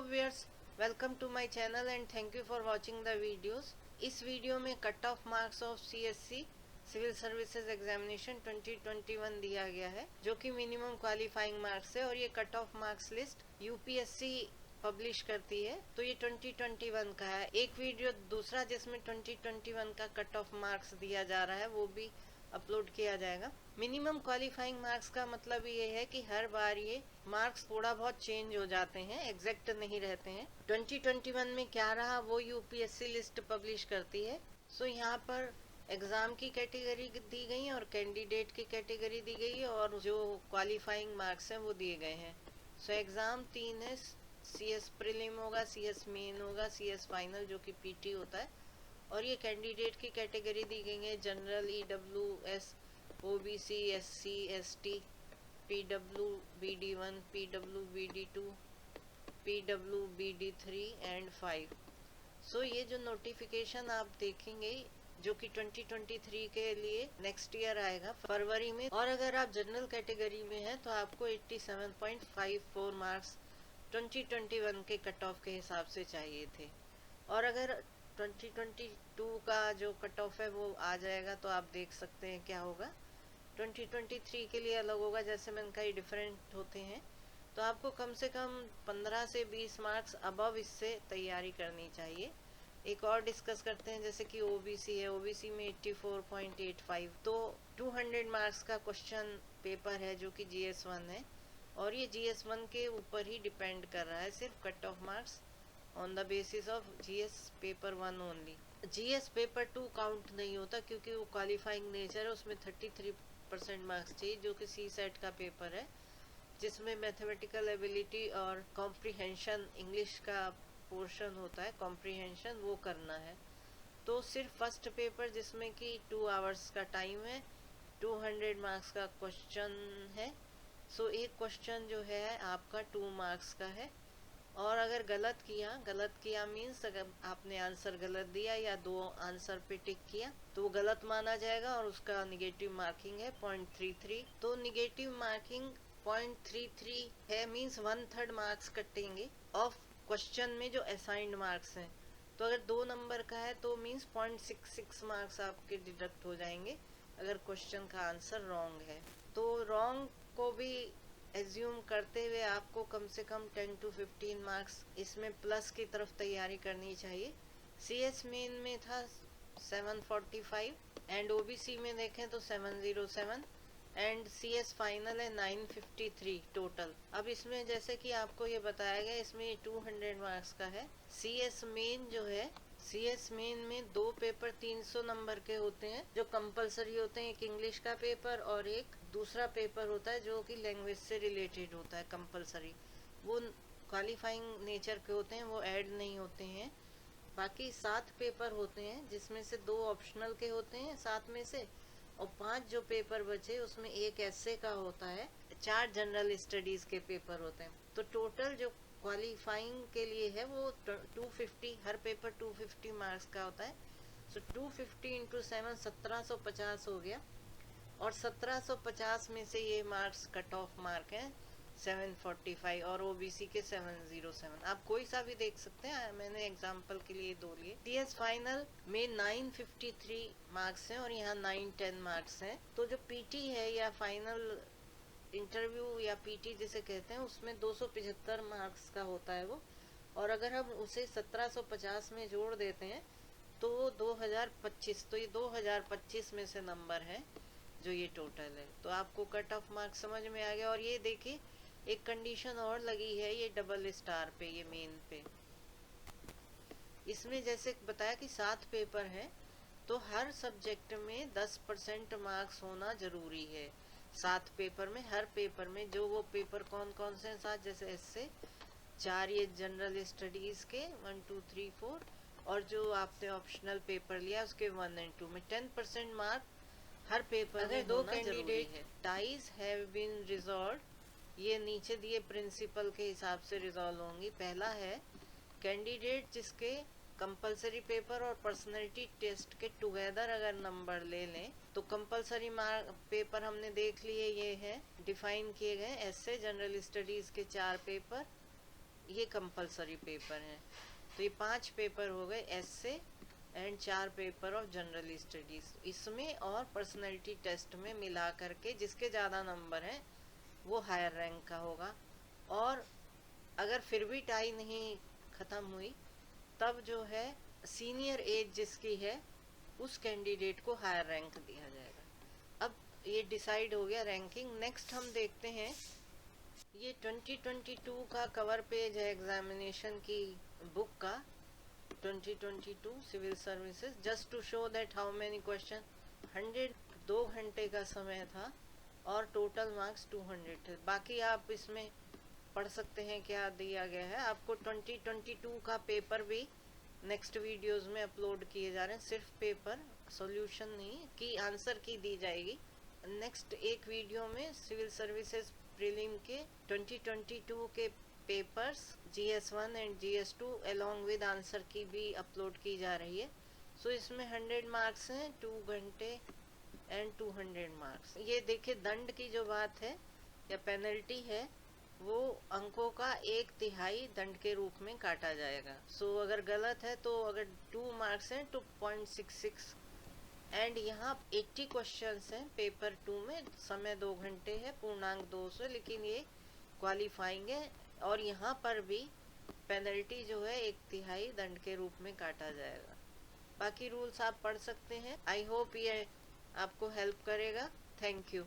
Viewers, welcome to my channel and thank you for watching the videos. इस video में cut off marks of CSC civil services examination 2021 दिया गया है, जो कि मिनिमम क्वालिफाइंग मार्क्स है और ये cut off marks list UPSC publish करती है। तो ये 2021 का है। एक वीडियो दूसरा जिसमें 2021 का कट ऑफ मार्क्स दिया जा रहा है वो भी अपलोड किया जाएगा। मिनिमम क्वालिफाइंग मार्क्स का मतलब ये है कि हर बार ये मार्क्स थोड़ा बहुत चेंज हो जाते हैं, एग्जैक्ट नहीं रहते हैं। 2021 में क्या रहा वो यूपीएससी लिस्ट पब्लिश करती है। सो यहाँ पर एग्जाम की कैटेगरी दी गई है और कैंडिडेट की कैटेगरी दी गई है और जो क्वालिफाइंग मार्क्स हैं वो दिए गए हैं। सो एग्जाम 3 है। सीएस प्रीलिम होगा, सीएस मेन होगा, सीएस फाइनल जो कि पीटी होता है, और ये कैंडिडेट की कैटेगरी दी गई है। General, EWS, OBC, SC, ST, PWBD one, PWBD two, PWBD three and 5। So ये जो नोटिफिकेशन आप देखेंगे जो कि 2023 के लिए नेक्स्ट ईयर आएगा फरवरी में, और अगर आप जनरल कैटेगरी में हैं तो आपको 87.54 मार्क्स 2021 के कट ऑफ के हिसाब से चाहिए थे। और अगर 2022 का जो कट ऑफ है वो आ जाएगा तो आप देख सकते हैं क्या होगा। 2023 के लिए अलग होगा, जैसे मैंने कहा डिफरेंट होते हैं। तो आपको कम से कम 15 से 20 मार्क्स अबव इससे तैयारी करनी चाहिए। एक और डिस्कस करते हैं, जैसे कि ओबीसी है। ओबीसी में 84.85, तो 200 मार्क्स का क्वेश्चन पेपर है जो कि जीएस1 है, और ये जीएस1 के ऊपर ही डिपेंड कर रहा है, सिर्फ cut off marks on the basis of GS paper 1 only. GS paper 2 count नहीं होता क्योंकि वो क्वालिफाइंग नेचर है, उसमें 33% मार्क्स चाहिए, जो कि सी सेट का पेपर है, जिसमें मैथमेटिकल एबिलिटी और कॉम्प्रिहेंशन, इंग्लिश का पोर्शन होता है कॉम्प्रिहेंशन, वो करना है। तो सिर्फ फर्स्ट पेपर जिसमें कि 2 आवर्स का टाइम है, 200 मार्क्स का क्वेश्चन है। सो एक क्वेश्चन जो है आपका 2 मार्क्स का है, और अगर गलत किया मीन्स अगर आपने आंसर गलत दिया या 2 आंसर पे टिक किया तो वो गलत माना जाएगा और उसका निगेटिव मार्किंग है 0.33। तो निगेटिव मार्किंग 0.33 है, मीन्स 1/3 मार्क्स कटेंगे ऑफ क्वेश्चन में जो असाइंड मार्क्स हैं। तो अगर 2 नंबर का है तो मीन्स 0.66 मार्क्स आपके डिडक्ट हो जाएंगे अगर क्वेश्चन का आंसर रॉन्ग है। तो रॉन्ग को भी एज्यूम करते हुए आपको कम से कम 10 to 15 मार्क्स इसमें प्लस की तरफ तैयारी करनी चाहिए। सीएस मेन में था 745 एंड ओबीसी में देखें तो 707 एंड सीएस फाइनल है 953 टोटल। अब इसमें जैसे कि आपको ये बताया गया, इसमें 200 मार्क्स का है। सीएस मेन जो है, सीएस मेन में 2 पेपर 300 नंबर के होते हैं जो कंपलसरी होते हैं। एक इंग्लिश का पेपर और एक दूसरा पेपर होता है जो कि लैंग्वेज से रिलेटेड होता है कंपलसरी। वो क्वालिफाइंग नेचर के होते हैं, वो ऐड नहीं होते हैं। बाकी 7 पेपर होते हैं जिसमें से 2 ऑप्शनल के होते हैं 7 में से, और 5 जो पेपर बचे उसमें एक एस्से का होता है, 4 जनरल स्टडीज के पेपर होते हैं। तो टोटल जो क्वालिफाइंग के लिए है वो 250, हर पेपर 250 मार्क्स का होता है। सो 250 इंटू 7 1750 हो गया, और 1750 में से ये मार्क्स कट ऑफ मार्क है 745 और ओबीसी के 707। आप कोई सा भी देख सकते हैं, मैंने एग्जांपल के लिए 2 लिए। सीएस फाइनल में 953 मार्क्स हैं और यहाँ 910 मार्क्स हैं। तो जो पीटी है या फाइनल इंटरव्यू या पीटी जिसे कहते हैं, उसमें 275 मार्क्स का होता है वो, और अगर हम उसे 1750 में जोड़ देते हैं तो 2025, तो ये 2025 में से नंबर है जो ये टोटल है। तो आपको कट ऑफ मार्क समझ में आ गया। और ये देखिए एक कंडीशन और लगी है ये डबल स्टार पे, ये मेन पे। इसमें जैसे बताया कि 7 पेपर हैं तो हर सब्जेक्ट में 10% मार्क्स होना जरूरी है। 7 पेपर में, हर पेपर में, जो वो पेपर कौन कौन से हैं 7, जैसे इससे 4 ये जनरल स्टडीज के 1 2 3 4, और जो आपने ऑप्शनल पेपर लिया उसके 1 और 2 में 10% मार्क हर पेपर में होना जरूरी है। टाइज हैव बीन रिजॉल्व, ये नीचे दिए प्रिंसिपल के हिसाब से रिजॉल्व होंगी। पहला है कैंडिडेट जिसके कंपलसरी पेपर और पर्सनैलिटी टेस्ट के टुगेदर अगर नंबर ले लें तो कंपलसरी मार्क पेपर हमने देख लिए, ये है डिफाइन किए गए। ऐसे जनरल स्टडीज के 4 पेपर, ये कंपलसरी पेपर हैं। तो ये 5 पेपर हो गए essay and 4 paper of general studies. इसमें और पर्सनैलिटी टेस्ट में मिला करके जिसके ज़्यादा नंबर हैं वो हायर रैंक का होगा। और अगर फिर भी टाई नहीं ख़त्म हुई तब जो है सीनियर एज जिसकी है उस कैंडिडेट को हायर रैंक दिया जाएगा। अब ये डिसाइड हो गया रैंकिंग। नेक्स्ट हम देखते हैं ये 2022 का कवर पेज है एग्जामिनेशन की बुक का, 2022 civil services, just to show that how many question. 2 घंटे का समय था और टोटल मार्क्स 200 थे। बाकी आप इसमें पढ़ सकते हैं क्या दिया गया है। आपको 2022 का पेपर भी नेक्स्ट वीडियोस में अपलोड किए जा रहे हैं, सिर्फ पेपर, सॉल्यूशन नहीं की आंसर की दी जाएगी। नेक्स्ट एक वीडियो में सिविल सर्विसेज प्रीलिम के 2022 के papers GS1 and GS2 along with answer की भी अपलोड की जा रही है। सो इसमें 100 मार्क्स हैं, 2 घंटे एंड 200 मार्क्स। ये देखिए दंड की जो बात है या पेनल्टी है वो अंकों का 1/3 दंड के रूप में काटा जाएगा। सो अगर गलत है तो अगर 2 मार्क्स हैं तो 0.66 एंड यहाँ 80 क्वेश्चंस हैं पेपर 2 में। समय 2 घंटे है, पूर्णांक 200, लेकिन ये क्वालिफाइंग है। और यहाँ पर भी पेनल्टी जो है 1/3 दंड के रूप में काटा जाएगा। बाकी रूल्स आप पढ़ सकते हैं। आई होप ये आपको हेल्प करेगा। Thank you.